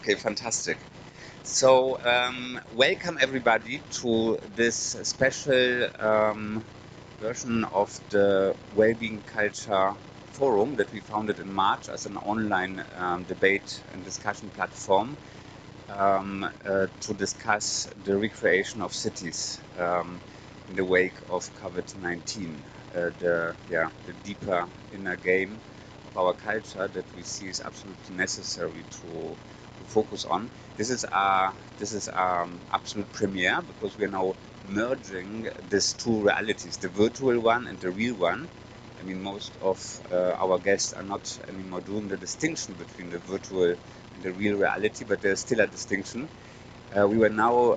Okay, fantastic. So, welcome everybody to this special version of the Wellbeing Culture Forum that we founded in March as an online debate and discussion platform to discuss the recreation of cities in the wake of COVID-19, the deeper inner game of our culture that we see is absolutely necessary to focus on. This is our absolute premiere because we are now merging these two realities, the virtual one and the real one. I mean, most of our guests are not anymore doing the distinction between the virtual and the real reality, but there's still a distinction. We were now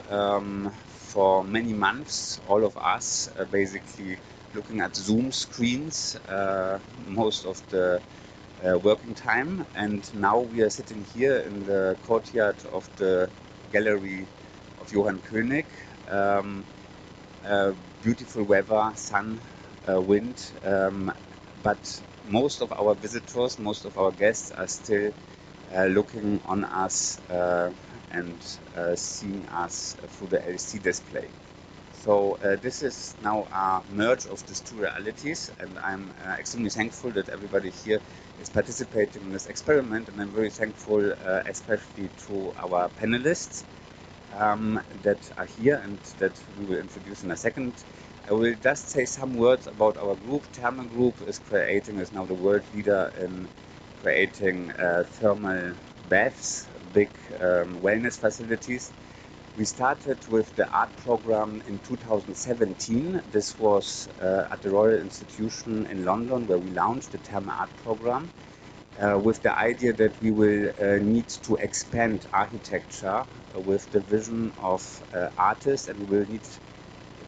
for many months, all of us basically looking at Zoom screens most of the working time, and now we are sitting here in the courtyard of the gallery of Johann König. Beautiful weather, sun, wind, but most of our visitors, most of our guests are still looking on us and seeing us through the LC display. So this is now a merge of these two realities, and I'm extremely thankful that everybody here is participating in this experiment, and I'm very thankful especially to our panelists that are here and that we will introduce in a second. I will just say some words about our group. Thermal Group is now the world leader in creating thermal baths, big wellness facilities. We started with the art program in 2017. This was at the Royal Institution in London, where we launched the thermal art program with the idea that we will need to expand architecture with the vision of artists, and we will need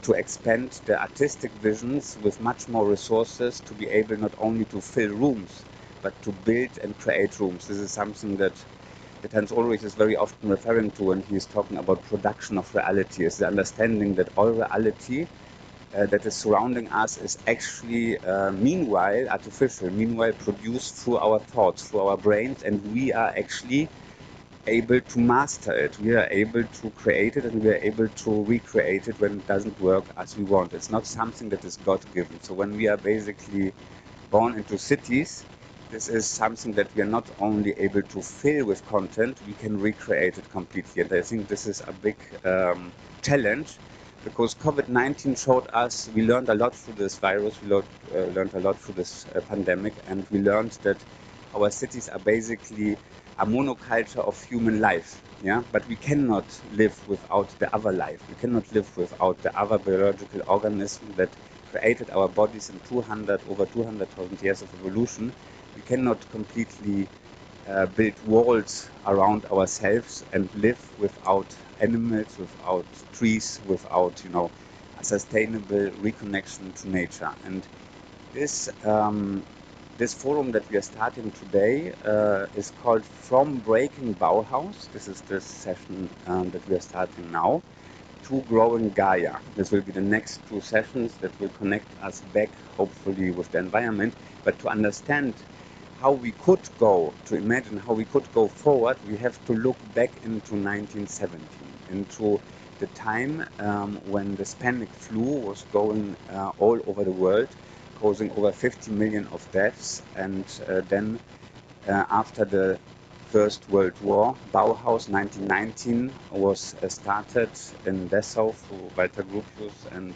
to expand the artistic visions with much more resources to be able not only to fill rooms, but to build and create rooms. This is something that Hans Ulrich is very often referring to when he is talking about production of reality, is the understanding that all reality that is surrounding us is actually meanwhile artificial, meanwhile produced through our thoughts, through our brains, and we are actually able to master it. We are able to create it, and we are able to recreate it when it doesn't work as we want. It's not something that is God-given. So when we are basically born into cities, this is something that we are not only able to fill with content, we can recreate it completely. And I think this is a big challenge, because COVID-19 showed us, we learned a lot through this virus, we learned a lot through this pandemic, and we learned that our cities are basically a monoculture of human life. Yeah, but we cannot live without the other life. We cannot live without the other biological organism that created our bodies in over 200,000 years of evolution. We cannot completely build walls around ourselves and live without animals, without trees, without, a sustainable reconnection to nature. And this this forum that we are starting today is called From Breaking Bauhaus. This is this session that we are starting now, to Growing Gaia. This will be the next two sessions that will connect us back, hopefully, with the environment. But to understand how we could go, to imagine how we could go forward, we have to look back into 1917, into the time when the Spanish flu was going all over the world, causing over 50 million of deaths. And then after the First World War, Bauhaus 1919 was started in Dessau through Walter Gropius and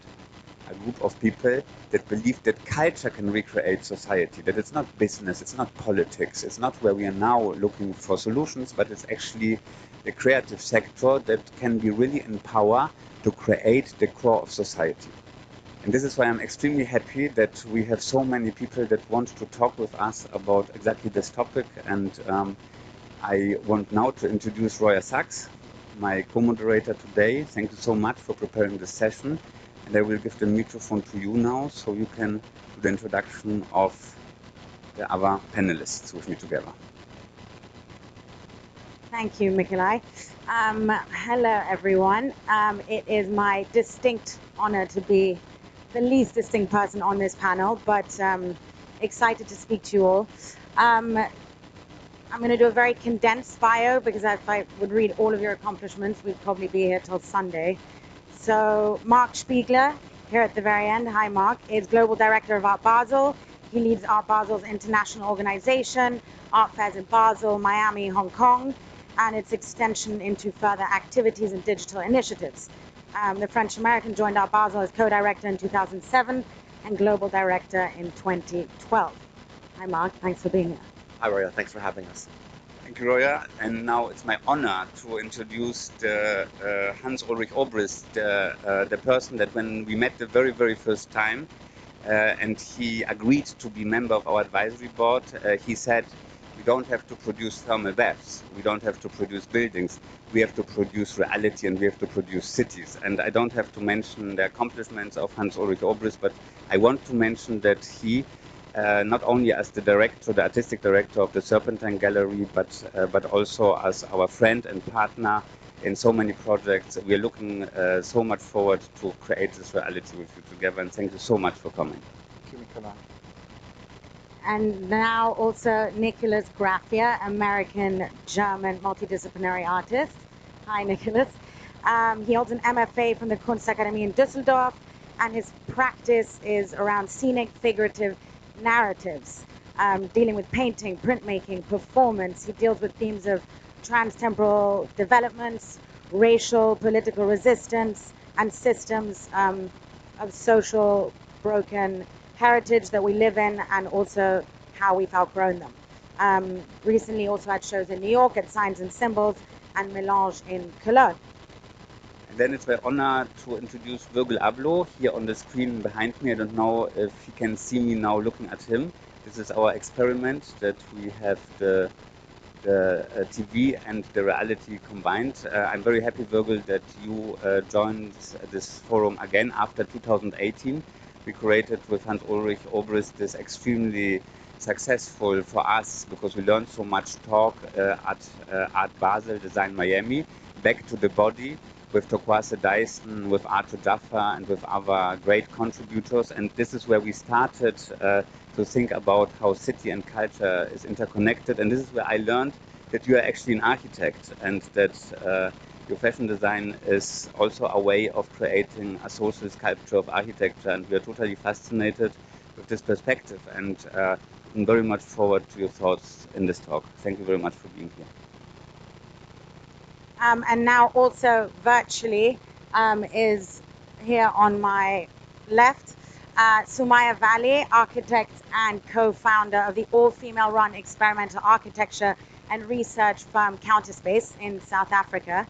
a group of people that believed that culture can recreate society, that it's not business, it's not politics, it's not where we are now looking for solutions, but it's actually the creative sector that can be really in power to create the core of society. And this is why I'm extremely happy that we have so many people that want to talk with us about exactly this topic. And I want now to introduce Roya Sachs, my co-moderator today. Thank you so much for preparing this session. And I will give the microphone to you now, so you can do the introduction of the other panelists with me together. Thank you, Mikolai. Hello, everyone. It is my distinct honor to be the least distinct person on this panel, but excited to speak to you all. I'm going to do a very condensed bio because if I would read all of your accomplishments, we'd probably be here till Sunday. So Mark Spiegler, here at the very end, hi Mark, is Global Director of Art Basel. He leads Art Basel's international organization, art fairs in Basel, Miami, Hong Kong, and its extension into further activities and digital initiatives. The French-American joined Art Basel as co-director in 2007 and global director in 2012. Hi Mark, thanks for being here. Hi Roya, thanks for having us. Thank you, Roya. And now it's my honor to introduce the, Hans-Ulrich Obrist, the person that when we met the very, very first time, and he agreed to be member of our advisory board, he said, we don't have to produce thermal baths, we don't have to produce buildings, we have to produce reality and we have to produce cities. And I don't have to mention the accomplishments of Hans-Ulrich Obrist, but I want to mention that he, not only as the director, the artistic director of the Serpentine Gallery, but also as our friend and partner in so many projects. We are looking so much forward to create this reality with you together, and thank you so much for coming. Thank you, Nicola. And now also Nicholas Graf, American-German multidisciplinary artist. Hi, Nicholas. He holds an MFA from the Kunstakademie in Düsseldorf, and his practice is around scenic, figurative narratives, dealing with painting, printmaking, performance. He deals with themes of trans-temporal developments, racial, political resistance, and systems of social broken heritage that we live in, and also how we've outgrown them. Recently also had shows in New York at Signs and Symbols and Melange in Cologne. And then it's my honor to introduce Virgil Abloh here on the screen behind me. I don't know if you can see me now looking at him. This is our experiment that we have the TV and the reality combined. I'm very happy, Virgil, that you joined this forum again after 2018. We created with Hans-Ulrich Obrist this extremely successful for us because we learned so much talk at Art Basel, Design Miami, back to the body with Turquoise Dyson, with Arthur Jaffa, and with other great contributors. And this is where we started to think about how city and culture is interconnected. And this is where I learned that you are actually an architect, and that your fashion design is also a way of creating a social sculpture of architecture. And we are totally fascinated with this perspective, and I'm very much forward to your thoughts in this talk. Thank you very much for being here. And now also virtually is here on my left, Sumaya Valley, architect and co-founder of the all-female run experimental architecture and research firm Counterspace in South Africa.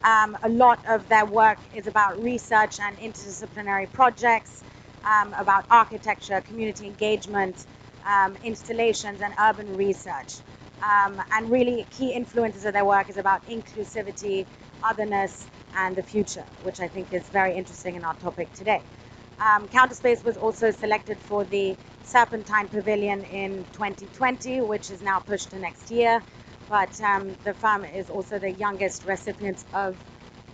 A lot of their work is about research and interdisciplinary projects, about architecture, community engagement, installations, and urban research. And really key influences of their work is about inclusivity, otherness, and the future, which I think is very interesting in our topic today. Counterspace was also selected for the Serpentine Pavilion in 2020, which is now pushed to next year. But the firm is also the youngest recipient of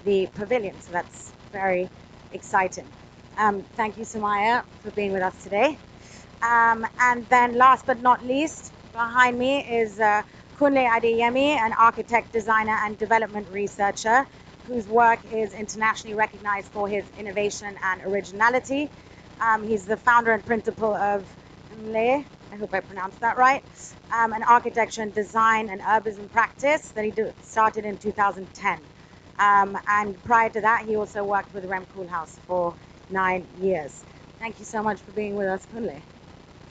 the pavilion, so that's very exciting. Thank you, Sumaya, for being with us today. And then last but not least, behind me is Kunle Adeyemi, an architect, designer, and development researcher whose work is internationally recognized for his innovation and originality. He's the founder and principal of MLE, I hope I pronounced that right, an architecture and design and urbanism practice that he started in 2010. And prior to that, he also worked with Rem Koolhaas for 9 years. Thank you so much for being with us, Kunle.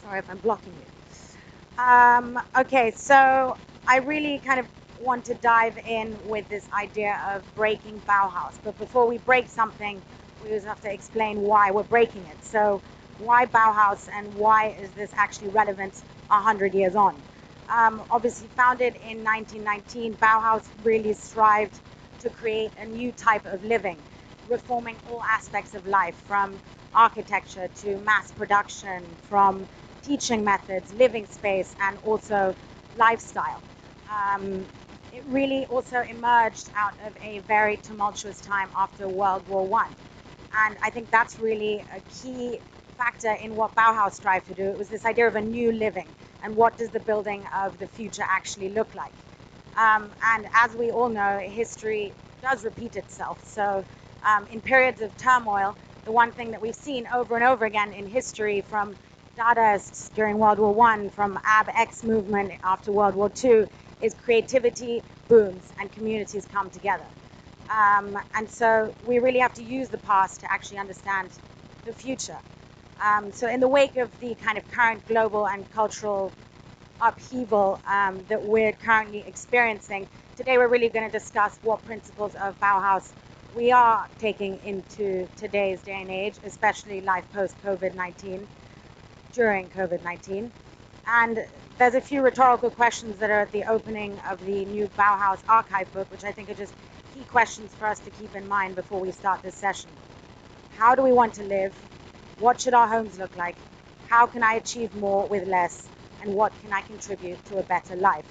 Sorry if I'm blocking you. Okay, so I really kind of want to dive in with this idea of breaking Bauhaus. But before we break something, we always have to explain why we're breaking it. So why Bauhaus, and why is this actually relevant 100 years on? Obviously founded in 1919, Bauhaus really strived to create a new type of living, reforming all aspects of life, from architecture to mass production, from teaching methods, living space, and also lifestyle. It really also emerged out of a very tumultuous time after World War I. And I think that's really a key factor in what Bauhaus strived to do. It was this idea of a new living, and what does the building of the future actually look like. And as we all know, history does repeat itself. So in periods of turmoil, the one thing that we've seen over and over again in history, from Dadaists during World War I, from Ab-X movement after World War II, is creativity booms and communities come together. And so we really have to use the past to actually understand the future. So in the wake of the kind of current global and cultural upheaval that we're currently experiencing, today we're really going to discuss what principles of Bauhaus we are taking into today's day and age, especially life post-COVID-19, during COVID-19. And there's a few rhetorical questions that are at the opening of the new Bauhaus archive book, which I think are just key questions for us to keep in mind before we start this session. How do we want to live? What should our homes look like? How can I achieve more with less? And what can I contribute to a better life?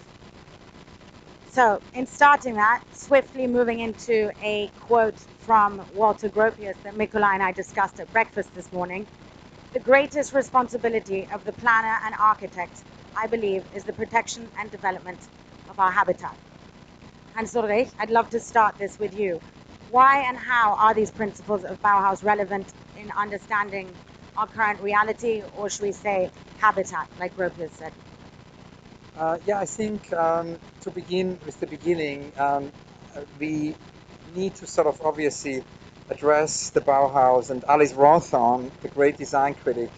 So in starting that, swiftly moving into a quote from Walter Gropius that Mikola and I discussed at breakfast this morning. The greatest responsibility of the planner and architect, I believe, is the protection and development of our habitat. And Ulrich, I'd love to start this with you. Why and how are these principles of Bauhaus relevant in understanding our current reality, or should we say habitat, like Gropius said? Yeah, I think to begin with the beginning, we need to sort of obviously address the Bauhaus and Alice Rawson, the great design critic.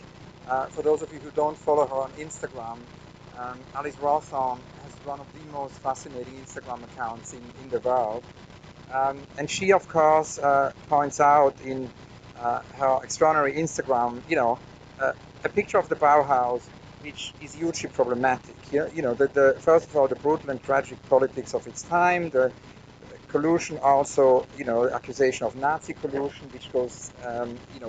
For those of you who don't follow her on Instagram, Alice Rawson has one of the most fascinating Instagram accounts in the world. And she, of course, points out in her extraordinary Instagram, a picture of the Bauhaus, which is hugely problematic. First of all, the brutal and tragic politics of its time, the collusion also, accusation of Nazi collusion, which goes,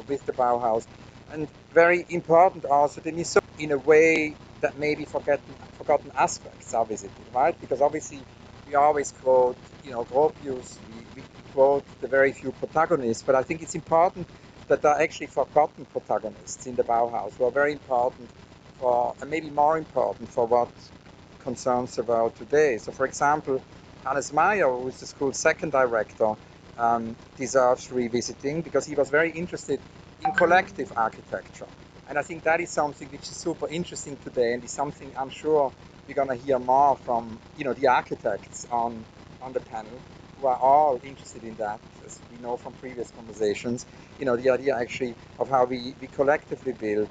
with the Bauhaus. And very important also, the misogyny in a way that maybe forgotten aspects are visited, right? Because obviously we always quote, Gropius, we quote the very few protagonists, but I think it's important that there are actually forgotten protagonists in the Bauhaus who are very important for, and maybe more important for what concerns the world today. So for example, Hannes Meyer, who is the school's second director, deserves revisiting because he was very interested in collective architecture. And I think that is something which is super interesting today, and is something I'm sure we're going to hear more from, the architects on the panel, who are all interested in that, as we know from previous conversations, the idea actually of how we collectively build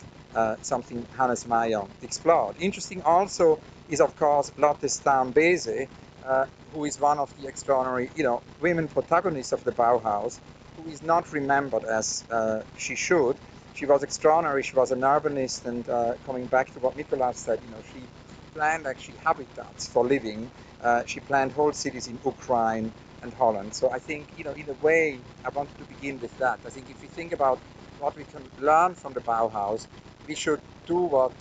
something Hannes Meyer explored. Interesting also is, of course, Lotte Stern-Bese, who is one of the extraordinary, women protagonists of the Bauhaus, who is not remembered as she should. She was extraordinary. She was an urbanist, and coming back to what Mikola said, she planned actually habitats for living. She planned whole cities in Ukraine and Holland. So I think, in a way, I wanted to begin with that. I think if we think about what we can learn from the Bauhaus, we should do what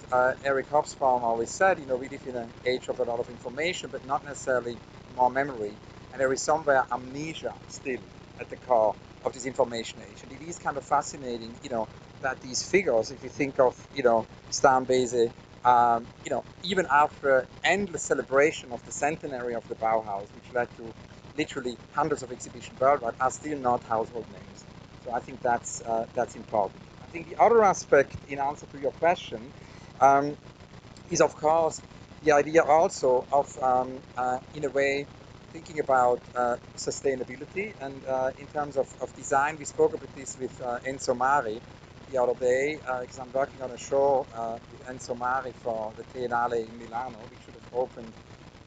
Eric Hobsbawm always said, we live in an age of a lot of information, but not necessarily more memory. And there is somewhere amnesia still at the core of this information age. And it is kind of fascinating, that these figures, if you think of, Stern-Bese, even after endless celebration of the centenary of the Bauhaus, which led to literally hundreds of exhibitions worldwide, are still not household names. So I think that's important. I think the other aspect, in answer to your question, is of course the idea also of, in a way, thinking about sustainability. And in terms of design, we spoke about this with Enzo Mari the other day, because I'm working on a show with Enzo Mari for the Triennale in Milano, which should have opened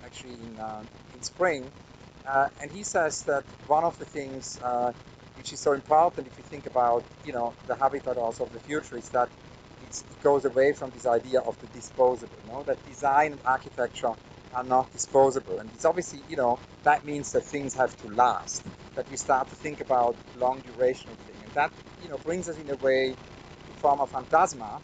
actually in spring. And he says that one of the things which is so important if you think about, the habitat also of the future, is that it goes away from this idea of the disposable, that design and architecture are not disposable. And it's obviously, that means that things have to last, that we start to think about long duration of things. And that, brings us in a way to form a phantasma.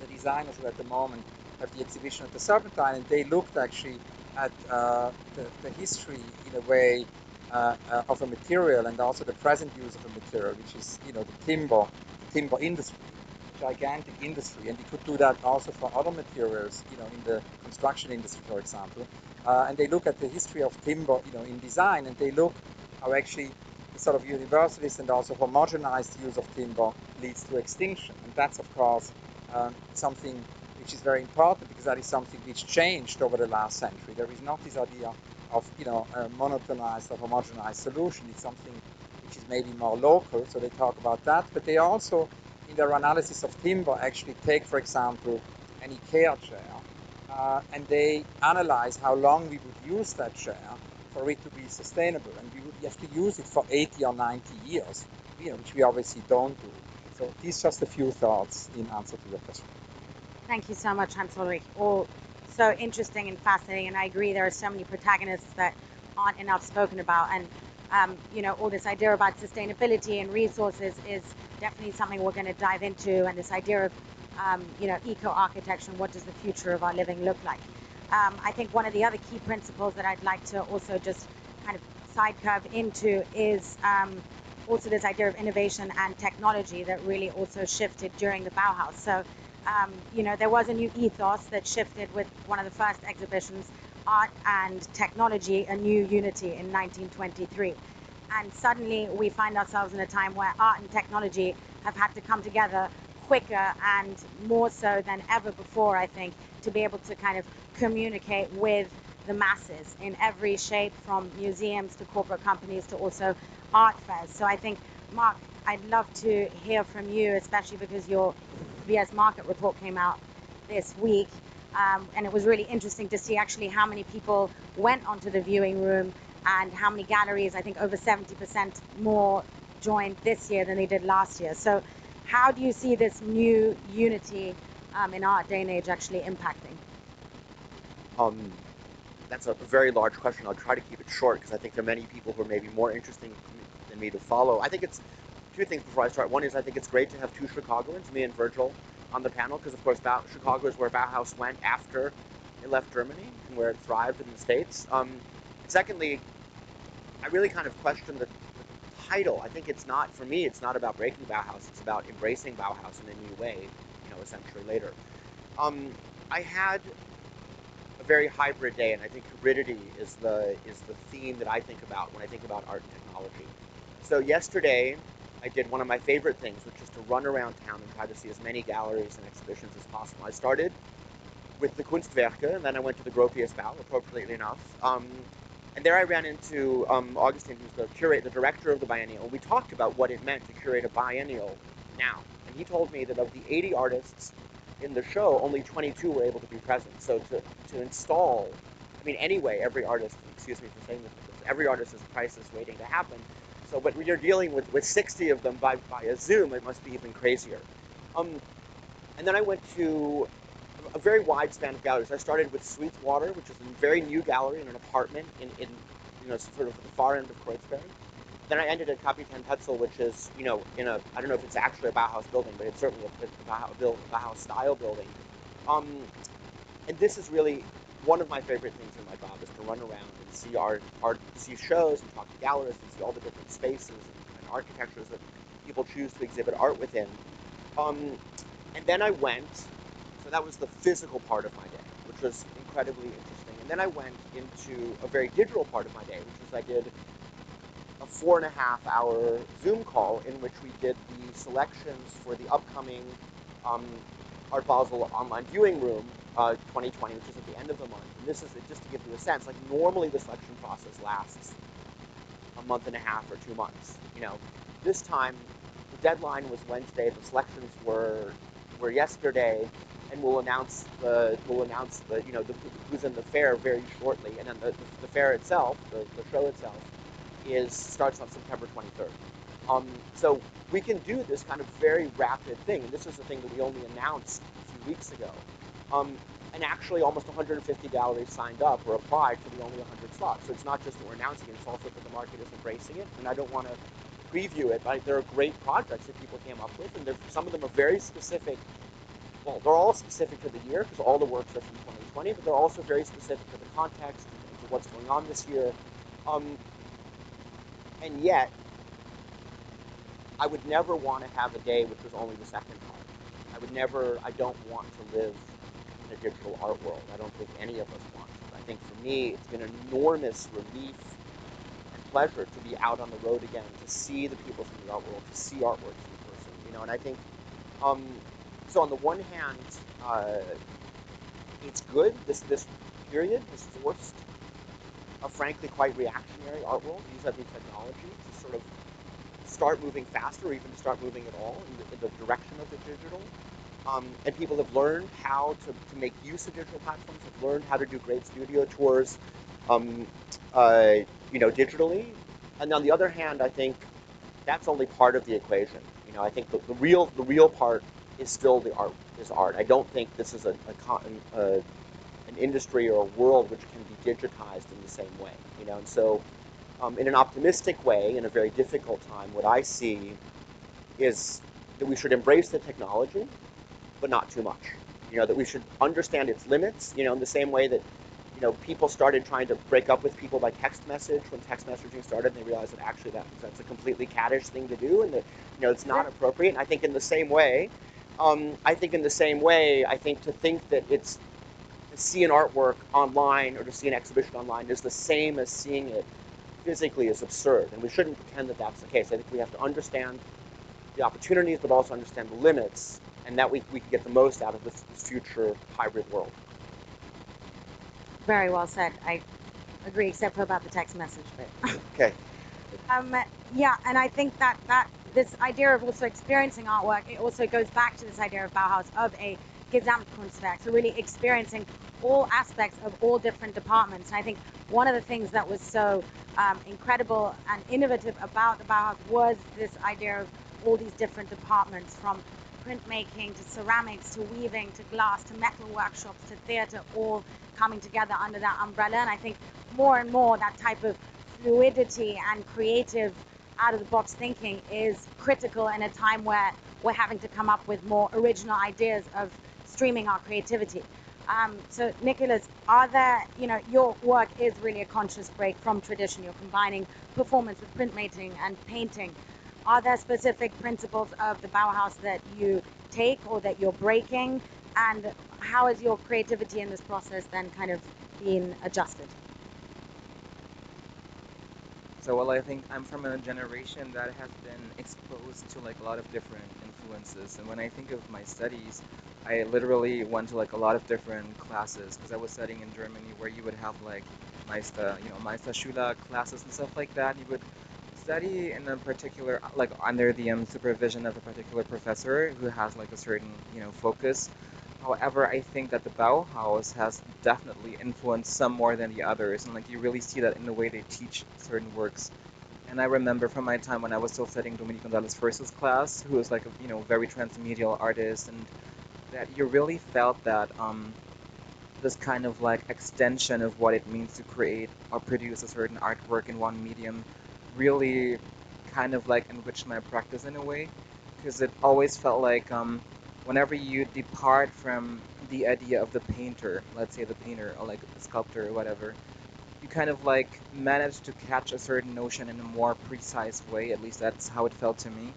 The designers who at the moment have the exhibition at the Serpentine, and they looked actually at the history in a way of a material, and also the present use of a material, which is, the timber industry. gigantic industry, and we could do that also for other materials, in the construction industry, for example. And they look at the history of timber, in design, and they look how actually the sort of universalist and also homogenized use of timber leads to extinction. And that's, of course, something which is very important, because that is something which changed over the last century. There is not this idea of, a monotonized or homogenized solution. It's something which is maybe more local, so they talk about that. But they also, in their analysis of timber, actually take, for example, an IKEA chair, and they analyze how long we would use that chair for it to be sustainable. And we would have to use it for 80 or 90 years, which we obviously don't do. So these are just a few thoughts in answer to your question. Thank you so much, Hans-Ulrich. All so interesting and fascinating, and I agree there are so many protagonists that aren't enough spoken about. And all this idea about sustainability and resources is definitely something we're going to dive into, and this idea of eco-architecture and what does the future of our living look like. I think one of the other key principles that I'd like to also just kind of side curve into is also this idea of innovation and technology that really also shifted during the Bauhaus. So there was a new ethos that shifted with one of the first exhibitions, Art and Technology, a New Unity, in 1923. And suddenly we find ourselves in a time where art and technology have had to come together quicker and more so than ever before, I think, to be able to kind of communicate with the masses in every shape, from museums to corporate companies to also art fairs. So I think, Mark, I'd love to hear from you, especially because your VS Market report came out this week. And it was really interesting to see actually how many people went onto the viewing room and how many galleries. I think over 70% more joined this year than they did last year. So how do you see this new unity in our day and age actually impacting? That's a very large question. I'll try to keep it short, because I think there are many people who are maybe more interesting than me to follow. I think it's two things before I start. One is I think it's great to have two Chicagoans, me and Virgil, on the panel, because of course Chicago is where Bauhaus went after it left Germany and where it thrived in the States. Secondly, I really kind of question the title. I think it's not, for me, it's not about breaking Bauhaus. It's about embracing Bauhaus in a new way, a century later. I had a very hybrid day, and I think hybridity is the theme that I think about when I think about art and technology. So yesterday, I did one of my favorite things, which is to run around town and try to see as many galleries and exhibitions as possible. I started with the Kunstwerke, and then I went to the Gropiusbau, appropriately enough. And there I ran into Augustin, who's the director of the biennial. And we talked about what it meant to curate a biennial now. And he told me that of the 80 artists in the show, only 22 were able to be present. So to install, anyway, every artist, excuse me for saying this, every artist is a crisis waiting to happen. So, but when you're dealing with 60 of them by a Zoom, it must be even crazier. And then I went to a very wide span of galleries. I started with Sweetwater, which is a very new gallery in an apartment in sort of the far end of Kreuzberg. Then I ended at Kapitan Petzel, which is, I don't know if it's actually a Bauhaus building, but it's certainly a Bauhaus style building. And this is really one of my favorite things in my job, is to run around and see art, see shows and talk to gallerists and see all the different spaces and architectures that people choose to exhibit art within. And then I went, so that was the physical part of my day, which was incredibly interesting. And then I went into a very digital part of my day, which was I did a 4.5-hour Zoom call in which we did the selections for the upcoming Art Basel online viewing room 2020, which is at the end of the month. And this is just to give you a sense. Like, normally the selection process lasts a month and a half or 2 months. This time the deadline was Wednesday. The selections were yesterday, and we'll announce the who's in the fair very shortly. And then the fair itself, the show itself, starts on September 23rd. So we can do this kind of very rapid thing, and this is the thing that we only announced a few weeks ago. And actually almost 150 galleries signed up or applied for the only 100 slots. So it's not just that we're announcing it, it's also that the market is embracing it. And I don't want to preview it, but there are great projects that people came up with, and some of them are very specific. Well, they're all specific to the year, because all the works are from 2020, but they're also very specific to the context and to what's going on this year. And yet, I would never want to have a day which was only the second part. I don't want to live in a digital art world. I don't think any of us want to. I think for me, it's been an enormous relief and pleasure to be out on the road again, to see the people from the art world, to see artworks in person, and I think, so on the one hand, it's good, this period, this forced, frankly quite reactionary art world, use that new technology to sort of start moving faster, or even to start moving at all in the direction of the digital. And people have learned how to make use of digital platforms, have learned how to do great studio tours, digitally. And on the other hand, I think that's only part of the equation. I think the real part is still the art. Is art. I don't think this is an industry or a world which can be digitized in the same way. And so, in an optimistic way, in a very difficult time, what I see is that we should embrace the technology, but not too much. That we should understand its limits. In the same way that people started trying to break up with people by text message when text messaging started, and they realized that actually that's a completely caddish thing to do, and that it's not appropriate. And I think in the same way, I think to think that it's to see an artwork online or to see an exhibition online is the same as seeing it physically is absurd, and we shouldn't pretend that that's the case. I think we have to understand the opportunities, but also understand the limits, and that we can get the most out of this future hybrid world. Very well said. I agree, except for about the text message bit. Okay. Yeah, and I think that this idea of also experiencing artwork, it also goes back to this idea of Bauhaus, of a Gesamtkunstwerk, so really experiencing all aspects of all different departments. And I think one of the things that was so incredible and innovative about the Bauhaus was this idea of all these different departments, from printmaking to ceramics to weaving to glass to metal workshops to theater, all coming together under that umbrella. And I think more and more that type of fluidity and creative out-of-the-box thinking is critical in a time where we're having to come up with more original ideas of streaming our creativity. So Nicholas, are there, your work is really a conscious break from tradition. You're combining performance with printmaking and painting. Are there specific principles of the Bauhaus that you take or that you're breaking? And how has your creativity in this process then kind of been adjusted? So, well, I think I'm from a generation that has been exposed to like a lot of different influences. And when I think of my studies, I literally went to like a lot of different classes, because I was studying in Germany, where you would have like Meisterschüler classes and stuff like that. You would study in a particular, like under the supervision of a particular professor who has like a certain, focus. However, I think that the Bauhaus has definitely influenced some more than the others, and like you really see that in the way they teach certain works. And I remember from my time when I was still studying Dominique Gonzalez First's class, who was like a very transmedial artist, and that you really felt that this kind of like extension of what it means to create or produce a certain artwork in one medium really kind of like enriched my practice in a way, because it always felt like whenever you depart from the idea of the painter, let's say the painter or like the sculptor or whatever, you kind of like manage to catch a certain notion in a more precise way. At least that's how it felt to me.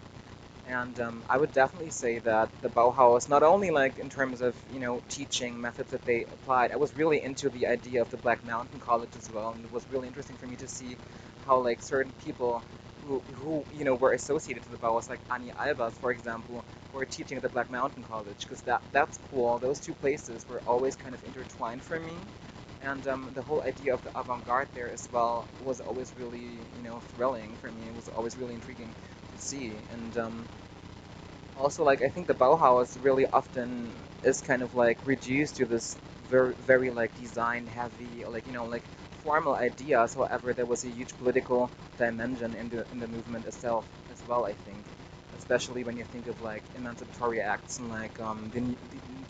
And I would definitely say that the Bauhaus, not only like in terms of teaching methods that they applied, I was really into the idea of the Black Mountain College as well, and it was really interesting for me to see how like certain people who were associated to the Bauhaus, like Ani Albers, for example, were teaching at the Black Mountain College, because that's cool. Those two places were always kind of intertwined for me, and the whole idea of the avant-garde there as well was always really thrilling for me. It was always really intriguing to see, and also like I think the Bauhaus really often is kind of like reduced to this very like design heavy, like like formal ideas. However, there was a huge political dimension in the movement itself as well, I think, especially when you think of like emancipatory acts and like die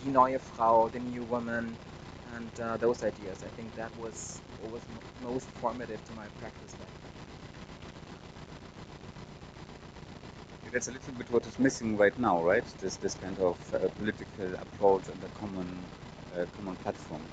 neue Frau, the new woman, and those ideas. I think that was what was most formative to my practice back then. That's a little bit what is missing right now, right? This kind of political approach and a common platform.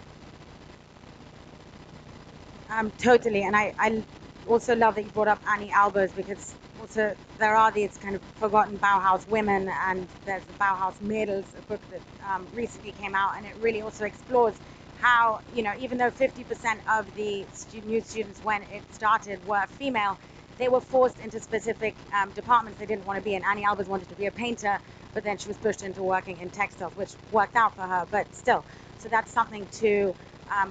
Totally, and I also love that you brought up Annie Albers, because also there are these kind of forgotten Bauhaus women, and there's the Bauhaus Mädels, a book that recently came out, and it really also explores how, you know, even though 50% of the new students when it started were female, they were forced into specific departments they didn't want to be in. Annie Albers wanted to be a painter, but then she was pushed into working in textiles, which worked out for her, but still. So that's something to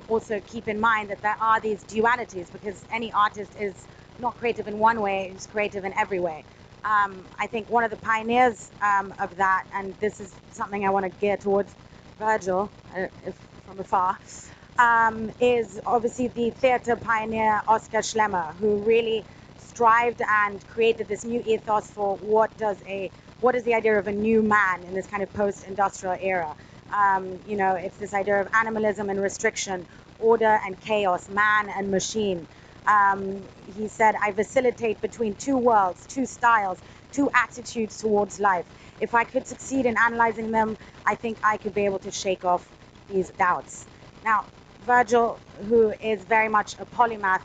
also keep in mind, that there are these dualities, because any artist is not creative in one way, he's creative in every way. I think one of the pioneers of that, and this is something I want to gear towards Virgil, if from afar, is obviously the theater pioneer Oskar Schlemmer, who really strived and created this new ethos for what is the idea of a new man in this kind of post-industrial era. You know, it's this idea of animalism and restriction, order and chaos, man and machine. He said, I vacillate between two worlds, two styles, two attitudes towards life. If I could succeed in analyzing them, I think I could be able to shake off these doubts. Now, Virgil, who is very much a polymath,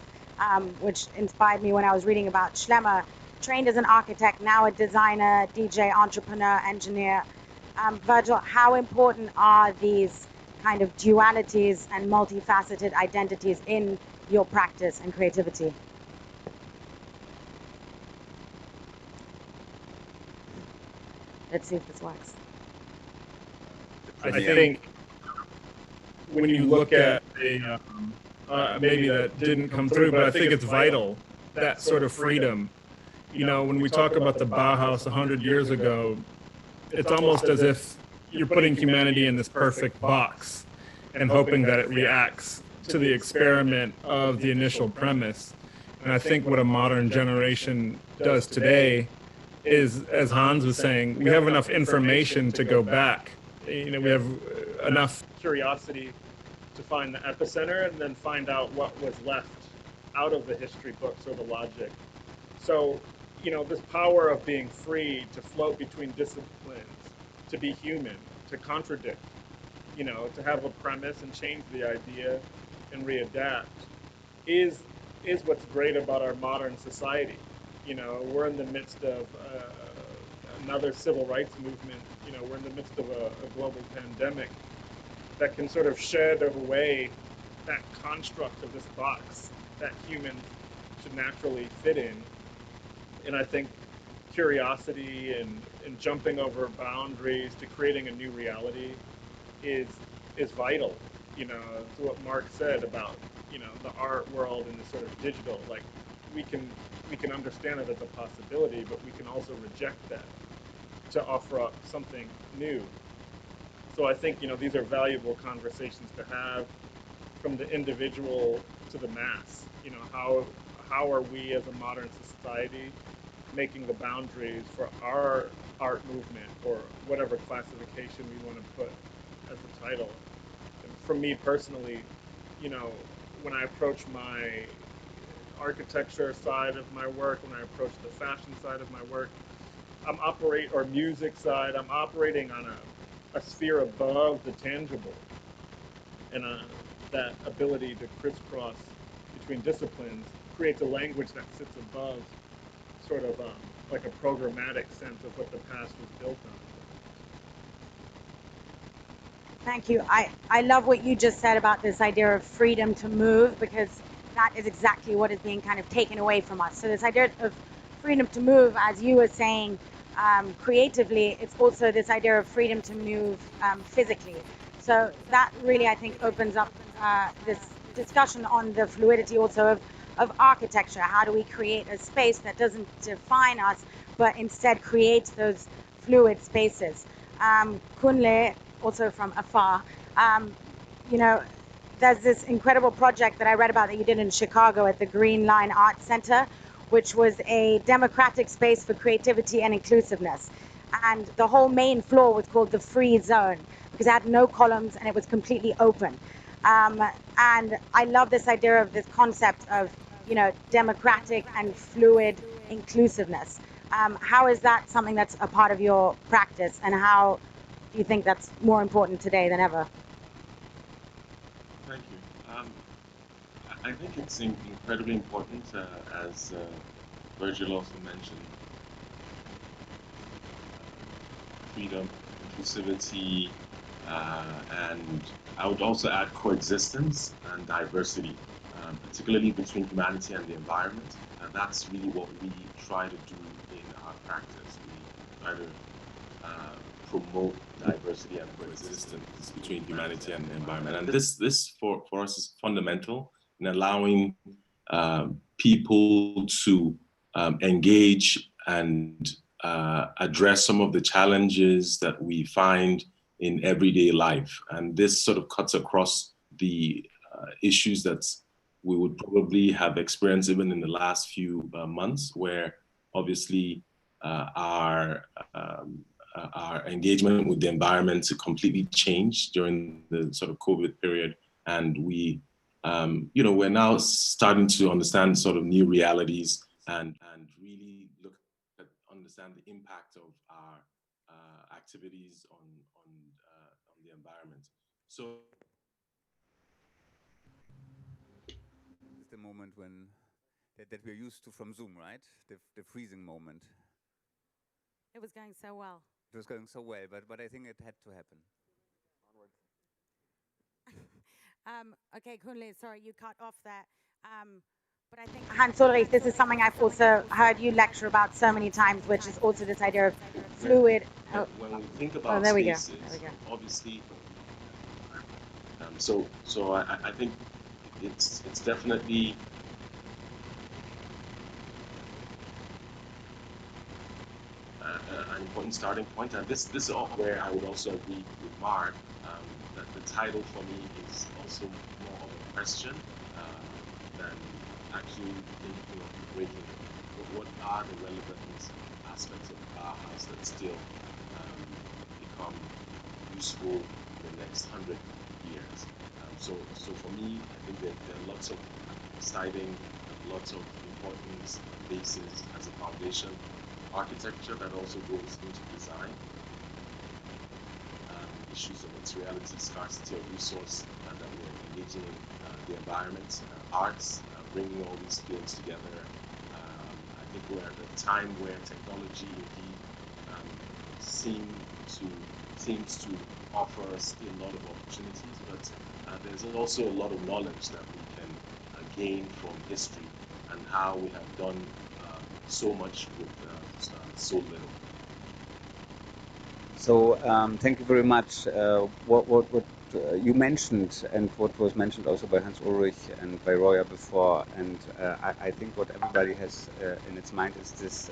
which inspired me when I was reading about Schlemmer, trained as an architect, now a designer, DJ, entrepreneur, engineer. Virgil, how important are these kind of dualities and multifaceted identities in your practice and creativity? Let's see if this works. I think when you look at maybe that didn't come through, but I think it's vital, that sort of freedom. You know, when we talk about the Bauhaus 100 years ago, it's almost as if you're putting humanity in this perfect box and hoping that it reacts to the experiment of the initial premise. And I think what a modern generation does today is, as Hans was saying, we have enough information to go back. You know, we have enough curiosity to find the epicenter and then find out what was left out of the history books or the logic. So, you know, this power of being free to float between disciplines, to be human, to contradict, you know, to have a premise and change the idea and readapt is what's great about our modern society. You know, we're in the midst of another civil rights movement. You know, we're in the midst of a global pandemic that can sort of shed away that construct of this box that humans should naturally fit in. And I think curiosity and jumping over boundaries to creating a new reality is vital. You know, to what Mark said about, you know, the art world and the sort of digital. Like, we can understand it as a possibility, but we can also reject that to offer up something new. So I think, you know, these are valuable conversations to have, from the individual to the mass. You know, how are we as a modern society making the boundaries for our art movement, or whatever classification we want to put as the title. And for me personally, you know, when I approach my architecture side of my work, when I approach the fashion side of my work, or music side, I'm operating on a sphere above the tangible, and that ability to crisscross between disciplines creates a language that sits above sort of like a programmatic sense of what the past was built on. Thank you. I love what you just said about this idea of freedom to move, because that is exactly what is being kind of taken away from us. So this idea of freedom to move, as you were saying, creatively, it's also this idea of freedom to move physically. So that really, I think, opens up this discussion on the fluidity also of architecture. How do we create a space that doesn't define us, but instead creates those fluid spaces? Kunle, also from afar, you know, there's this incredible project that I read about that you did in Chicago at the Green Line Art Center, which was a democratic space for creativity and inclusiveness. And the whole main floor was called the free zone, because it had no columns and it was completely open. And I love this idea of this concept of, you know, democratic and fluid inclusiveness. How is that something that's a part of your practice, and how do you think that's more important today than ever? Thank you. I think it's incredibly important, as Virgil also mentioned, freedom, inclusivity, and I would also add coexistence and diversity, particularly between humanity and the environment. That's really what we try to do in our practice. We try to promote diversity and coexistence between humanity and the environment. And this for us is fundamental in allowing people to engage and address some of the challenges that we find in everyday life. And this sort of cuts across the issues that we would probably have experienced even in the last few months, where obviously our engagement with the environment completely changed during the sort of COVID period. And we, we're now starting to understand sort of new realities and really look at, understand the impact of our activities on the environment. So it's the moment when that we're used to from Zoom, right? The freezing moment. It was going so well. It was going so well, but I think it had to happen. Okay, Kunle, sorry, you cut off there. But I think, Hans Ulrich, this is something I've also heard you lecture about so many times, which is also this idea of fluid. When we think about there we go. spaces, There we go. obviously, so I think it's definitely an important starting point, and this is all where I would also agree with Mark that the title for me is also more of a question than actually thinking of breaking. What are the relevant aspects of Bauhaus that still become useful in the next 100 years? So for me, I think that there are lots of exciting, lots of important bases as a foundation. Architecture that also goes into design, issues of materiality, scarcity of resource that we're engaging in, the environment, arts, bringing all these fields together. I think we're at a time where technology indeed seems to offer us still a lot of opportunities, but there's also a lot of knowledge that we can gain from history and how we have done so much with so little. So thank you very much. What you mentioned, and what was mentioned also by Hans Ulrich and by Roya before, and I think what everybody has in its mind is this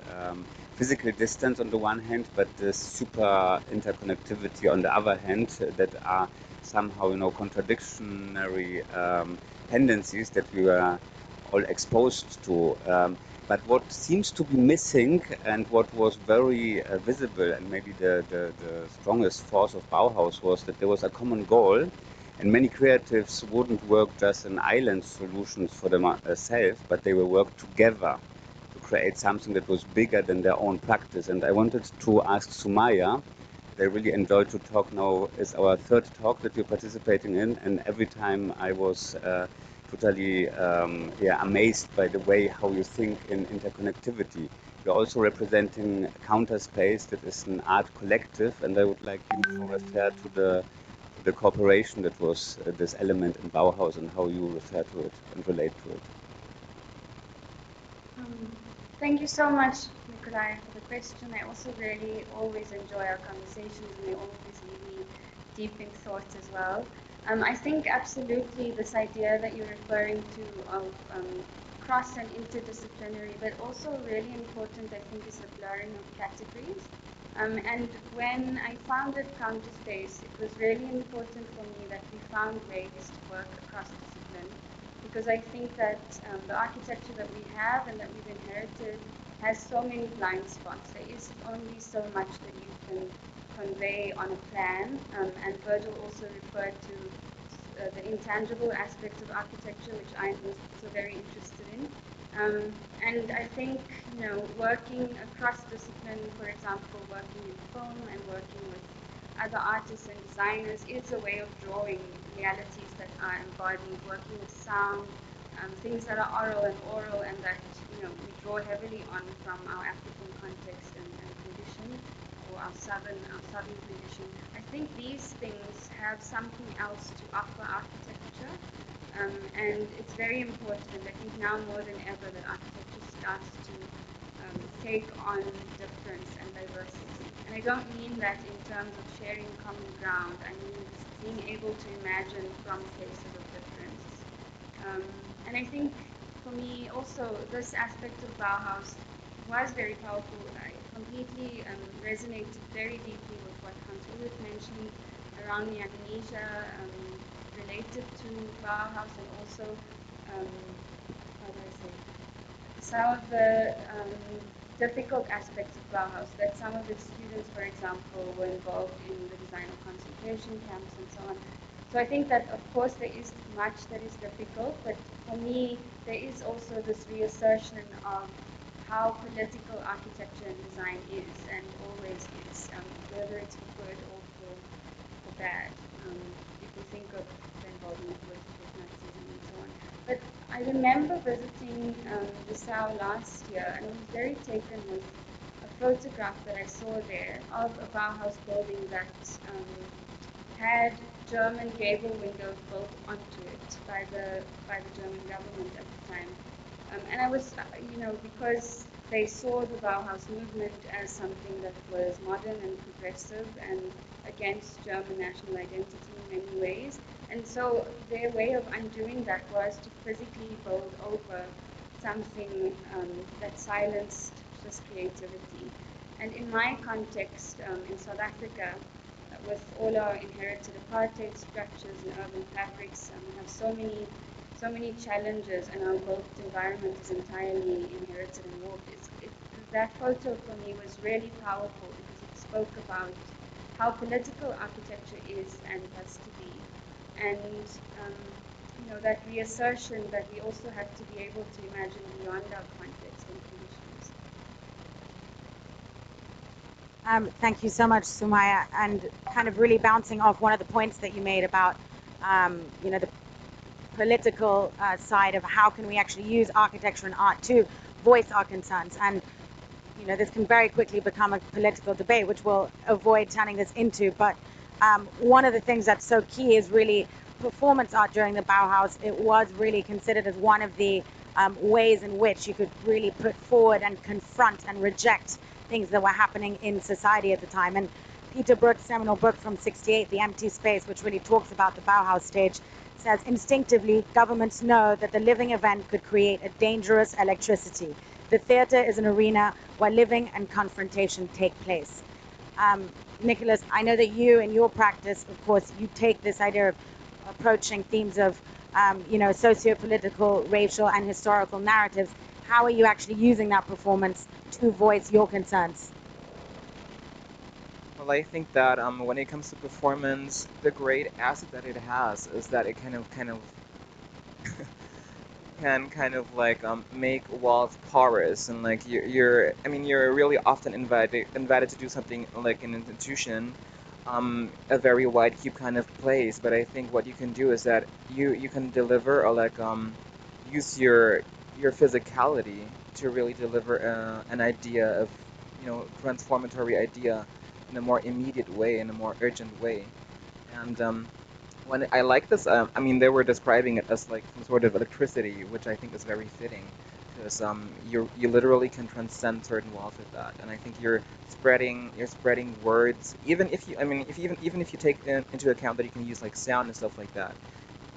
physical distance on the one hand, but this super interconnectivity on the other hand, that are somehow contradictory tendencies that we are all exposed to. But what seems to be missing, and what was very visible, and maybe the strongest force of Bauhaus, was that there was a common goal, and many creatives wouldn't work just in island solutions for themselves, but they will work together to create something that was bigger than their own practice. And I wanted to ask Sumaya. I really enjoyed to talk now. Is our third talk that you're participating in, and every time I was totally amazed by the way how you think in interconnectivity. You're also representing Counterspace, that is an art collective, and I would like you to refer to the cooperation that was this element in Bauhaus and how you refer to it and relate to it. Thank you so much, Nikolai, for the question. I also really always enjoy our conversations, and they always leave me deep in thought as well. I think absolutely this idea that you're referring to of cross and interdisciplinary, but also really important, I think, is the blurring of categories. And when I founded Counterspace, it was really important for me that we found ways to work across discipline, because I think that the architecture that we have and that we've inherited has so many blind spots. There is only so much that you can convey on a plan, and Virgil also referred to the intangible aspects of architecture, which I'm also very interested in. And I think, working across discipline, for example, working in film and working with other artists and designers is a way of drawing realities that are embodied, working with sound, things that are oral and that we draw heavily on from our African context and condition, or our southern condition. I think these things have something else to offer architecture, and it's very important. I think now more than ever that architecture starts to take on difference and diversity. And I don't mean that in terms of sharing common ground. I mean being able to imagine from places of difference. And I think for me also this aspect of Bauhaus was very powerful. I completely resonated very deeply with what Hans Ulrich mentioned around the amnesia related to Bauhaus, and also, how do I say, some of the difficult aspects of Bauhaus, that some of its students, for example, were involved in the design of concentration camps and so on. So I think that, of course, there is much that is difficult, but for me, there is also this reassertion of how political architecture and design is, and always is, whether it's for good or for bad. You can think of the involvement with Nazism and so on. But I remember visiting Bissau last year, and I was very taken with a photograph that I saw there of a Bauhaus building that had German gable windows built onto it by the German government at the time. And I was, because they saw the Bauhaus movement as something that was modern and progressive and against German national identity in many ways. And so their way of undoing that was to physically build over something that silenced this creativity. And in my context in South Africa, with all our inherited apartheid structures and urban fabrics, we have so many challenges, and our built environment is entirely inherited and warped. That photo for me was really powerful because it spoke about how political architecture is and has to be, and that reassertion that we also have to be able to imagine beyond our context and conditions. Thank you so much, Sumaya, and kind of really bouncing off one of the points that you made about the political side of how can we actually use architecture and art to voice our concerns. And this can very quickly become a political debate, which we'll avoid turning this into. But one of the things that's so key is really performance art during the Bauhaus. It was really considered as one of the ways in which you could really put forward and confront and reject things that were happening in society at the time. And Peter Brook's seminal book from '68, The Empty Space, which really talks about the Bauhaus stage, says instinctively governments know that the living event could create a dangerous electricity. The theater is an arena where living and confrontation take place. Nicholas, I know that you in your practice, of course, you take this idea of approaching themes of socio-political, racial and historical narratives. How are you actually using that performance to voice your concerns? Well, I think that when it comes to performance, the great asset that it has is that it kind of can kind of like make walls porous, and like you're really often invited to do something like an institution, a very wide cube kind of place. But I think what you can do is that you can deliver, or like use your physicality to really deliver an idea of transformatory idea in a more immediate way, in a more urgent way. And when I like this, they were describing it as like some sort of electricity, which I think is very fitting, because you literally can transcend certain walls with that. And I think you're spreading words, even if you take into account that you can use like sound and stuff like that.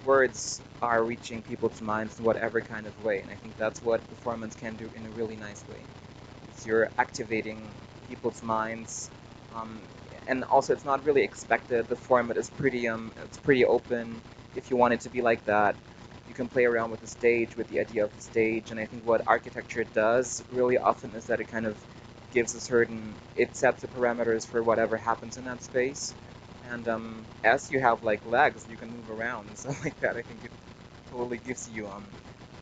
Words are reaching people's minds in whatever kind of way, and I think that's what performance can do in a really nice way. You're activating people's minds, and also it's not really expected. The format is pretty open. If you want it to be like that, you can play around with the stage, with the idea of the stage. And I think what architecture does really often is that it kind of gives it sets the parameters for whatever happens in that space. And as you have like legs, you can move around and stuff like that. I think it totally gives you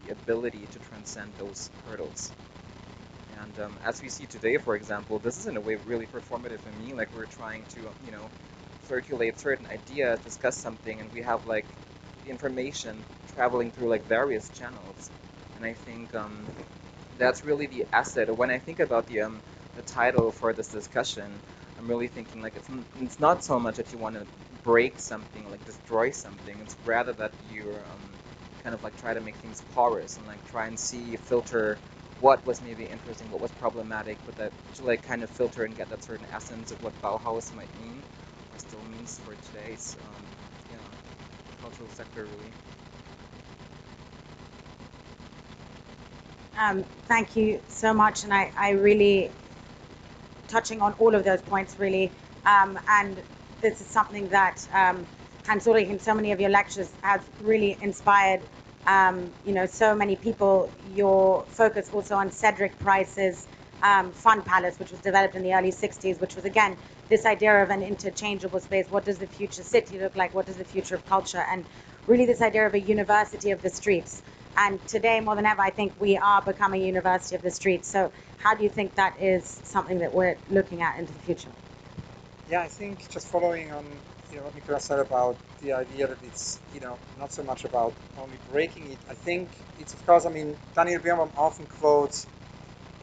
the ability to transcend those hurdles. And as we see today, for example, this is in a way really performative for me. Like we're trying to, circulate certain ideas, discuss something, and we have like, the information traveling through like various channels, and I think that's really the asset. When I think about the title for this discussion, I'm really thinking like it's not so much that you want to break something, like destroy something. It's rather that you kind of like try to make things porous and like try and see, filter what was maybe interesting, what was problematic, but that to like kind of filter and get that certain essence of what Bauhaus might mean or still means for today's yeah, cultural sector really. Thank you so much, and I really, touching on all of those points really, and this is something that Hans Ulrich in so many of your lectures has really inspired so many people. Your focus also on Cedric Price's Fun Palace, which was developed in the early 60s, which was again this idea of an interchangeable space. What does the future city look like? What does the future of culture? And really this idea of a university of the streets. And today, more than ever, I think we are becoming a university of the streets. So how do you think that is something that we're looking at into the future? Yeah, I think just following on what Nicola said about the idea that it's not so much about only breaking it. I think it's, of course, I mean, Daniel Birnbaum often quotes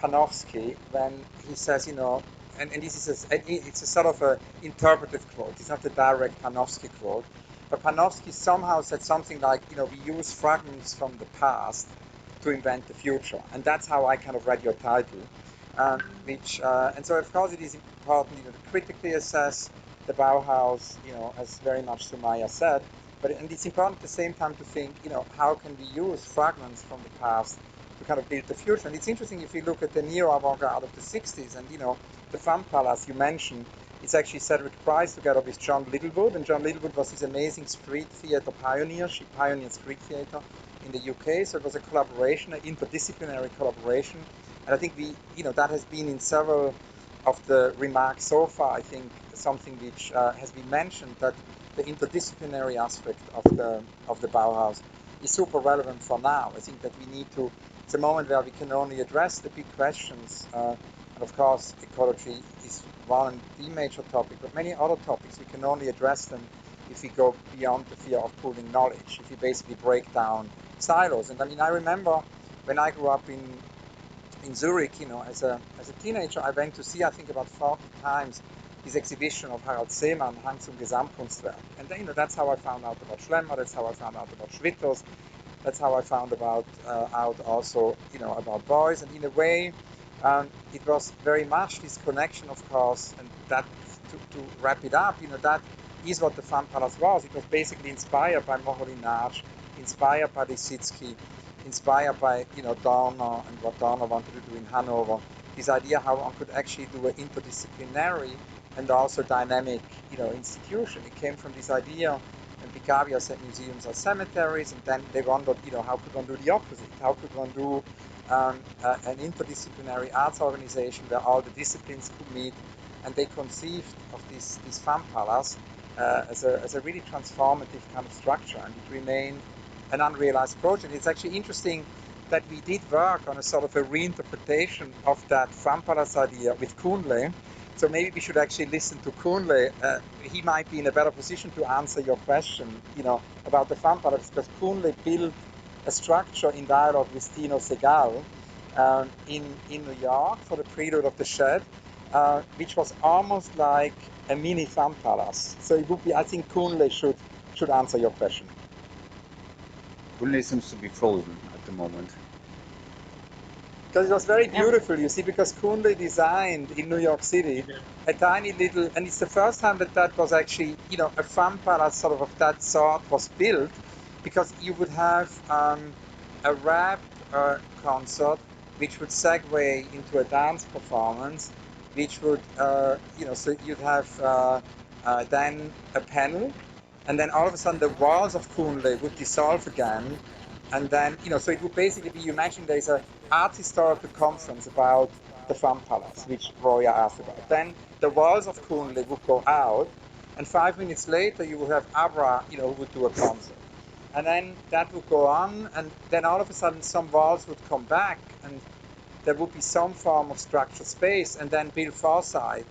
Panofsky when he says, and this is it's a sort of a interpretive quote. It's not a direct Panofsky quote, but Panofsky somehow said something like, we use fragments from the past to invent the future, and that's how I kind of read your title. And so of course it is important, to critically assess the Bauhaus, as very much Sumaya said, and it's important at the same time to think, how can we use fragments from the past to kind of build the future. And it's interesting if you look at the neo-avant-garde of the 60s, and the Fun Palace you mentioned, it's actually Cedric Price together with John Littlewood, and John Littlewood was this amazing street theatre pioneer. She pioneered street theatre in the UK, so it was a collaboration, an interdisciplinary collaboration. And I think that has been in several of the remarks so far, I think, something which has been mentioned, that the interdisciplinary aspect of the Bauhaus is super relevant for now. I think that we need to, it's a moment where we can only address the big questions, and of course ecology is one and the major topic, but many other topics we can only address them if we go beyond the fear of pooling knowledge, if we basically break down silos. And I mean, I remember when I grew up in Zurich, as a teenager, I went to see, I think, about 40 times this exhibition of Harald Seemann, Hang zum Gesamtkunstwerk. And then, that's how I found out about Schlemmer, that's how I found out about Schwitters, that's how I found out also, about Beuys. And in a way, it was very much this connection, of course, and that, to wrap it up, that is what the Fun Palace was. It was basically inspired by Moholy-Nagy, inspired by Lissitzky, inspired by Dorner and what Dorner wanted to do in Hanover. This idea how one could actually do an interdisciplinary and also dynamic institution. It came from this idea, and Picabia said museums are cemeteries, and then they wondered, how could one do the opposite? How could one do an interdisciplinary arts organization where all the disciplines could meet? And they conceived of this Fun Palace as a really transformative kind of structure, and it remained an unrealized project. It's actually interesting that we did work on a sort of a reinterpretation of that Fun Palace idea with Kuhnle. So maybe we should actually listen to Kuhnle. He might be in a better position to answer your question, about the Fun Palace, because Kuhnle built a structure in dialogue with Dino Segal in New York for the prelude of the Shed, which was almost like a mini Fun Palace. So it would be, I think Kuhnle should answer your question. Kuhnle seems to be frozen at the moment. Because it was very beautiful, you see, because Kuhnle designed in New York City a tiny little, and it's the first time that was actually, a Fun Palace sort of that sort was built, because you would have a rap concert which would segue into a dance performance, which would, so you'd have then a panel, and then all of a sudden the walls of Kuhnle would dissolve again, and then, so it would basically be, you imagine there's an art historical conference about the Fun Palace, which Roya asked about. Then the walls of Kuhnle would go out, and 5 minutes later you would have Abra, who would do a concert. And then that would go on, and then all of a sudden some walls would come back, and there would be some form of structured space, and then Bill Forsyth,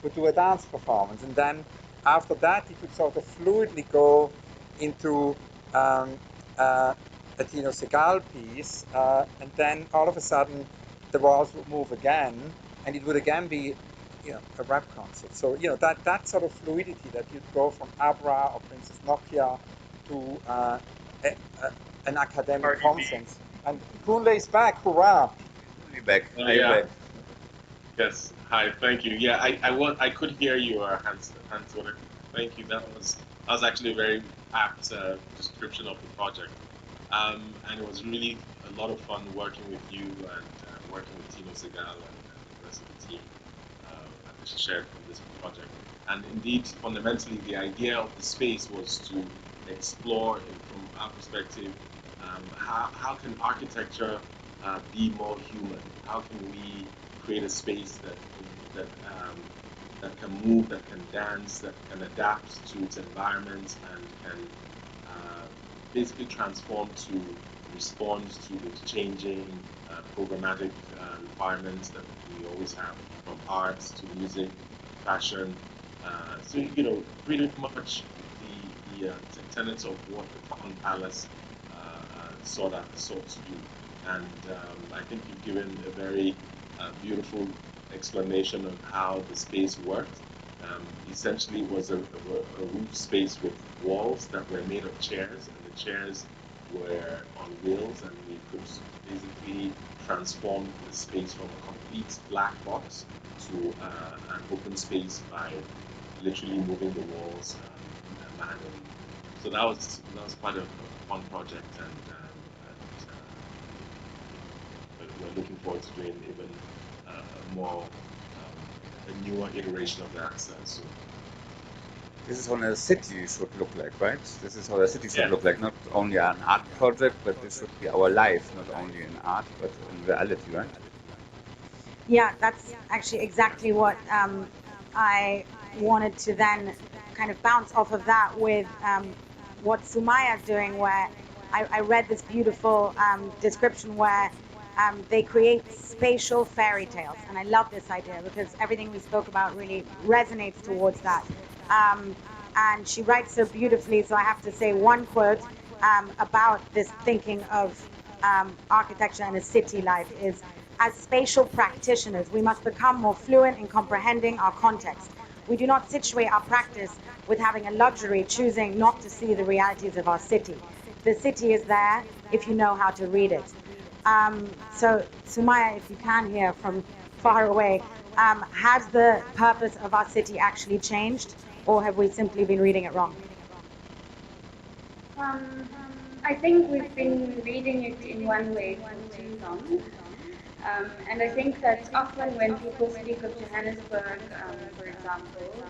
would do a dance performance. And then after that, it would sort of fluidly go into a Tino Segal piece, and then all of a sudden the walls would move again, and it would again be, a rap concert. So that sort of fluidity, that you'd go from Abra or Princess Nokia to an academic conference. And Kunle is back, hurrah! Be back. Are you Yeah. back? Yes. Hi. Thank you. Yeah, I could hear your hands order. Thank you. That was actually a very apt description of the project. And it was really a lot of fun working with you and working with Tino Segal and the rest of the team that shared from this project. And indeed, fundamentally, the idea of the space was to explore, from our perspective, how can architecture be more human? How can we create a space that can move, that can dance, that can adapt to its environment, and can basically transform to respond to the changing programmatic requirements that we always have, from arts to music, fashion. So pretty much the tenets of what the Town Palace sought to do. And I think you've given a very beautiful explanation of how the space worked. Essentially, it was a roof space with walls that were made of chairs, and the chairs were on wheels, and we could basically transform the space from a complete black box to an open space by literally moving the walls manually. So that was quite a fun project, and we're looking forward to doing even more a newer iteration of that soon. This is how a city should look like, right? This is how a city should Yeah. look like. Not only an art project, but this should be our life, not only in art, but in reality, right? Yeah, that's actually exactly what I wanted to then kind of bounce off of that with what Sumaya's doing, where I read this beautiful description where they create spatial fairy tales. And I love this idea because everything we spoke about really resonates towards that. And she writes so beautifully, so I have to say one quote about this thinking of architecture and a city life is, as spatial practitioners, we must become more fluent in comprehending our context. We do not situate our practice with having a luxury, choosing not to see the realities of our city. The city is there if you know how to read it. So, Sumaya, if you can hear from far away, has the purpose of our city actually changed, or have we simply been reading it wrong? I think we've been reading it in one way for too long. And I think that often when people speak of Johannesburg, for example,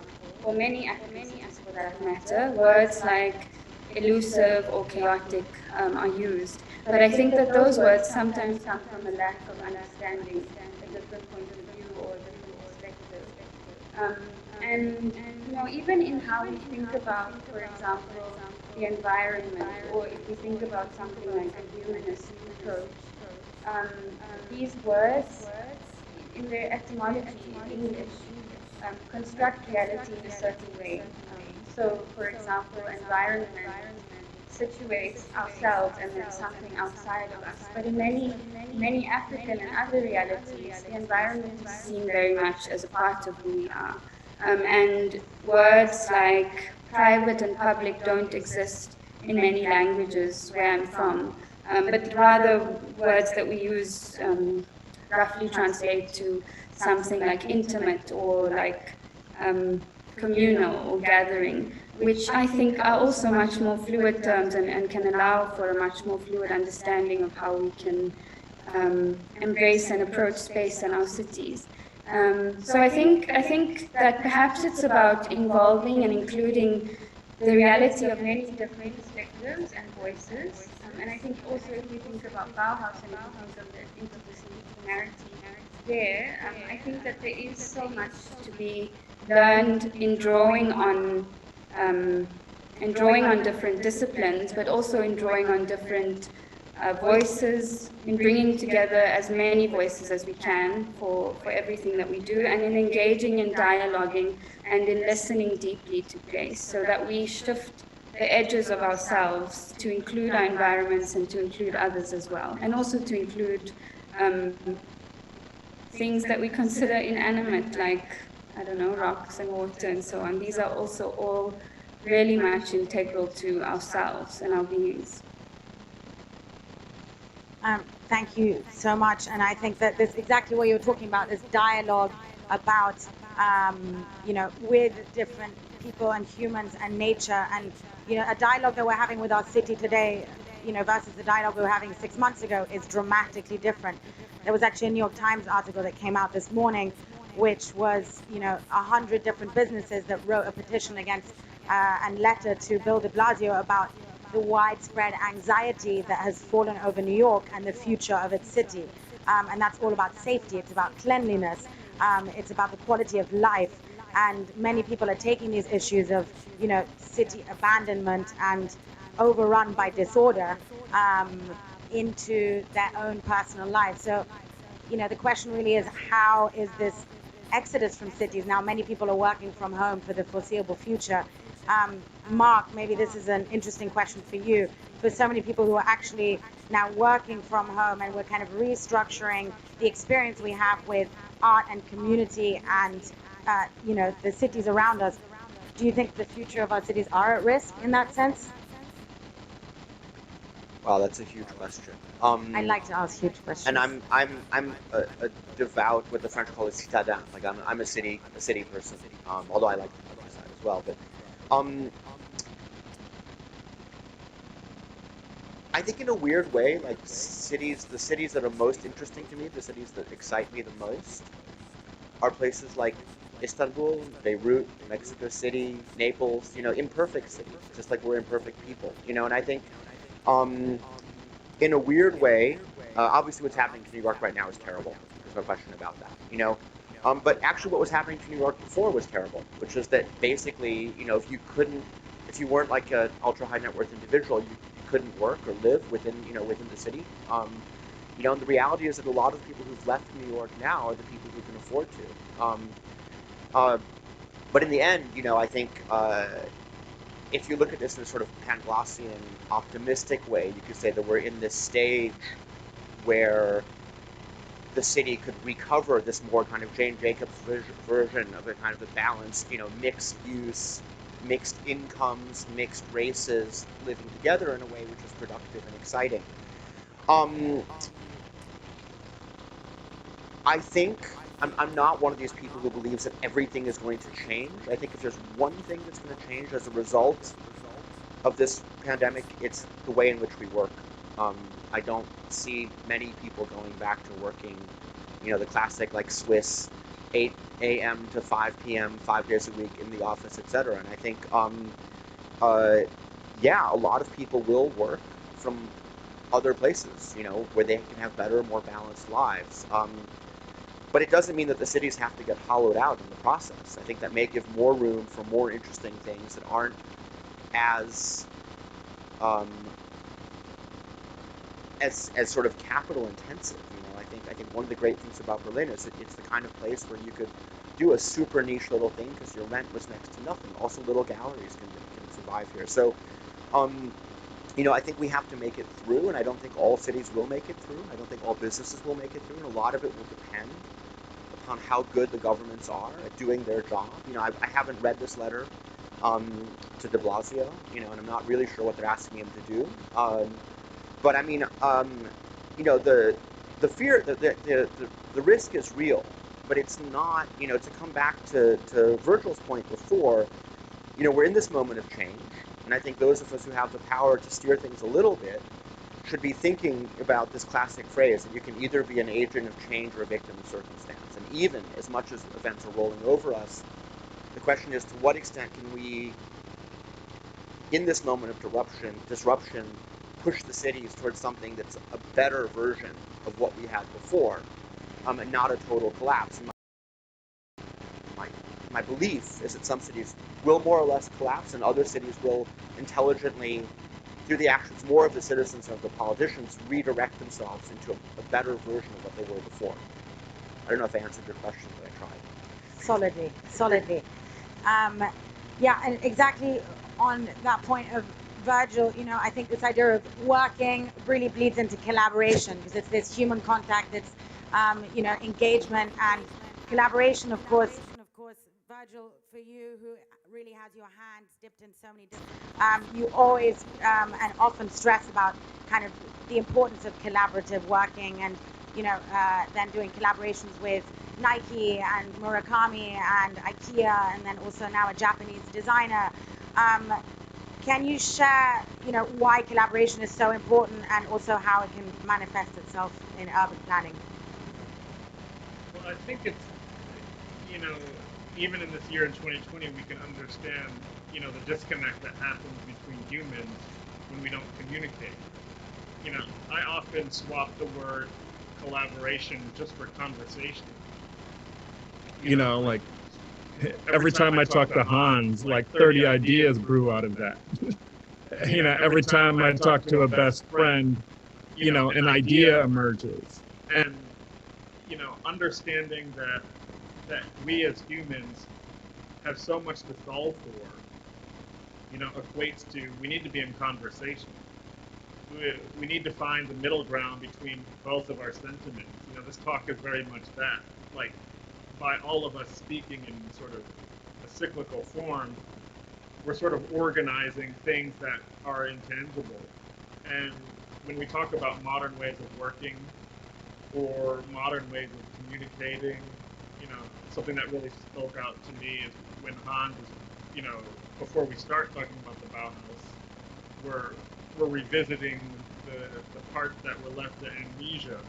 or many African cities for that matter, words like elusive or chaotic are used. But I think that those words sometimes come from a lack of understanding a different point of view or a different perspective. And even in how we think about, for example, the environment, or if we think about something like a humanist approach, these words, in their etymology in English, construct reality in a certain way. So, for example, environment situates ourselves and then something outside of us. But in many African and other realities, the environment is seen very much as a part of who we are. And words like private and public don't exist in many languages where I'm from, but rather words that we use roughly translate to something like intimate or like communal or gathering, which I think are also much more fluid terms and can allow for a much more fluid understanding of how we can embrace and approach space in our cities. So I think that perhaps it's about involving and including the reality of many different perspectives and voices. And I think also if we think about Bauhaus and if we think of the interdisciplinarity there, I think that there is so much to be learned in drawing on different disciplines, but also in drawing on different voices, in bringing together as many voices as we can for everything that we do, and in engaging in dialoguing and in listening deeply to place, so that we shift the edges of ourselves to include our environments and to include others as well, and also to include things that we consider inanimate, like, I don't know, rocks and water and so on. These are also all really much integral to ourselves and our beings. Thank you so much. And I think that this exactly what you're talking about, this dialogue about, with different people and humans and nature, and, a dialogue that we're having with our city today, versus the dialogue we were having 6 months ago is dramatically different. There was actually a New York Times article that came out this morning, which was, 100 different businesses that wrote a petition against and letter to Bill de Blasio about the widespread anxiety that has fallen over New York and the future of its city. And that's all about safety. It's about cleanliness. It's about the quality of life. And many people are taking these issues of, city abandonment and overrun by disorder into their own personal life. So, the question really is, how is this exodus from cities? Now, many people are working from home for the foreseeable future. Mark, maybe this is an interesting question for you. For so many people who are actually now working from home, and we're kind of restructuring the experience we have with art and community and, the cities around us, do you think the future of our cities are at risk in that sense? Wow, that's a huge question. I like to ask huge questions. And I'm a devout, what the French call a citadin. Like I'm a city person. Although I like the countryside as well. But I think in a weird way, like the cities that are most interesting to me, the cities that excite me the most, are places like Istanbul, Beirut, Mexico City, Naples. Imperfect cities, just like we're imperfect people. And I think, in a weird way, obviously what's happening to New York right now is terrible. There's no question about that. But actually, what was happening to New York before was terrible, which is that basically, if you weren't like an ultra high net worth individual, you couldn't work or live within the city. And the reality is that a lot of the people who've left New York now are the people who can afford to. But in the end, I think if you look at this in a sort of Panglossian, optimistic way, you could say that we're in this stage where the city could recover this more kind of Jane Jacobs version of a kind of a balanced, mixed use, mixed incomes, mixed races, living together in a way which is productive and exciting. I think I'm not one of these people who believes that everything is going to change. I think if there's one thing that's going to change as a result of this pandemic, it's the way in which we work. I don't see many people going back to working, the classic like Swiss 8 a.m. to 5 p.m., 5 days a week in the office, etc. And I think, a lot of people will work from other places, where they can have better, more balanced lives. But it doesn't mean that the cities have to get hollowed out in the process. I think that may give more room for more interesting things that aren't as sort of capital intensive. I think one of the great things about Berlin is that it's the kind of place where you could do a super niche little thing because your rent was next to nothing. Also, little galleries can survive here. So, I think we have to make it through, and I don't think all cities will make it through. I don't think all businesses will make it through, and a lot of it will depend upon how good the governments are at doing their job. I haven't read this letter to de Blasio, and I'm not really sure what they're asking him to do. But I mean, the fear, the risk is real, but it's not, to come back to Virgil's point before, we're in this moment of change, and I think those of us who have the power to steer things a little bit should be thinking about this classic phrase that you can either be an agent of change or a victim of circumstance. And even as much as events are rolling over us, the question is to what extent can we, in this moment of disruption, push the cities towards something that's a better version of what we had before, and not a total collapse. And my belief is that some cities will more or less collapse, and other cities will intelligently, through the actions more of the citizens and of the politicians, redirect themselves into a better version of what they were before. I don't know if I answered your question, but I tried. Solidly. And exactly on that point of Virgil, I think this idea of working really bleeds into collaboration, because it's this human contact, it's engagement and collaboration, of course. Virgil, for you, who really has your hands dipped in so many different, you always and often stress about kind of the importance of collaborative working, and then doing collaborations with Nike and Murakami and IKEA, and then also now a Japanese designer. Can you share, why collaboration is so important, and also how it can manifest itself in urban planning? Well, I think it's, even in this year in 2020, we can understand, the disconnect that happens between humans when we don't communicate. I often swap the word collaboration just for conversation. Like every time I talk to Hans, like 30 ideas brew out of that. Every time I talk to a best friend, an idea emerges. And, understanding that we as humans have so much to solve for, equates to we need to be in conversation. We need to find the middle ground between both of our sentiments. This talk is very much that. Like, by all of us speaking in sort of a cyclical form, we're sort of organizing things that are intangible. And when we talk about modern ways of working or modern ways of communicating, something that really spoke out to me is when Hans is, before we start talking about the Bauhaus, we're revisiting the parts that were left to amnesia,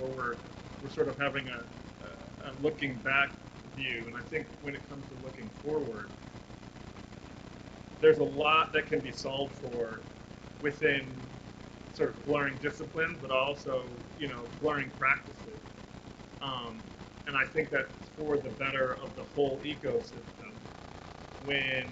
where we're sort of having a looking back view. And I think when it comes to looking forward, there's a lot that can be solved for within sort of blurring disciplines, but also, blurring practices. And I think that's for the better of the whole ecosystem when